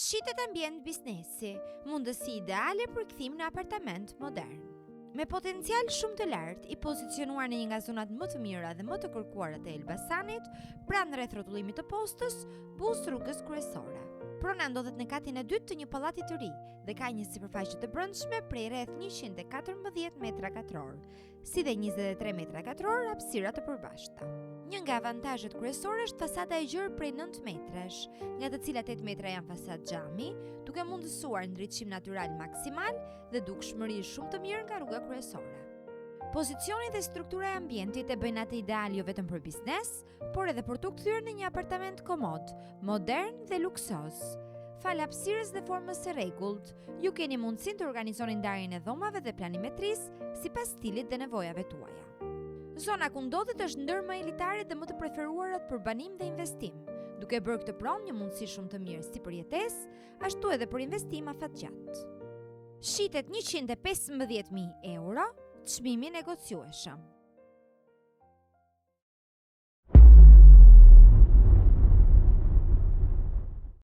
Shitet ambient biznesi, mundësi ideale për kthim në apartament modern. Me potencial shumë të lartë, i pozicionuar në një nga zonat më të mira dhe më të kërkuara të Elbasanit, pranë rreth rrotullimit të postës, bus rrugës kryesore. Prona ndodhet në katin e dytë të një pallati të ri dhe ka një sipërfaqe të brendshme prej rreth 114 metra katror, si dhe 23 metra katror hapësira të përbashkëta. Një nga avantazhet kryesore është fasada e gjerë prej 9 metrash, nga të cilat 8 metra janë fasadë xhami, duke mundësuar ndriçim natyral maksimal dhe dukshmëri shumë të mirë nga rruga kryesore. Pozicioni dhe struktura e ambientit e bëjnë atë ideal jo vetëm për biznes, por edhe për t'u kthyer në një apartament komod, modern dhe luksoz. Fal hapësirës dhe formës së rregullt, ju keni mundësinë të organizoni ndarjen e dhomave dhe planimetrisë sipas stilit dhe nevojave tuaja. Zona ku ndodhet është ndër më elitare dhe më të preferuarat për banim dhe investim, duke bërë këtë pronë një mundësi shumë të mirë si për jetesë, ashtu edhe për investim afatgjatë. Shitet 115.000 euro, çmimi negociueshëm.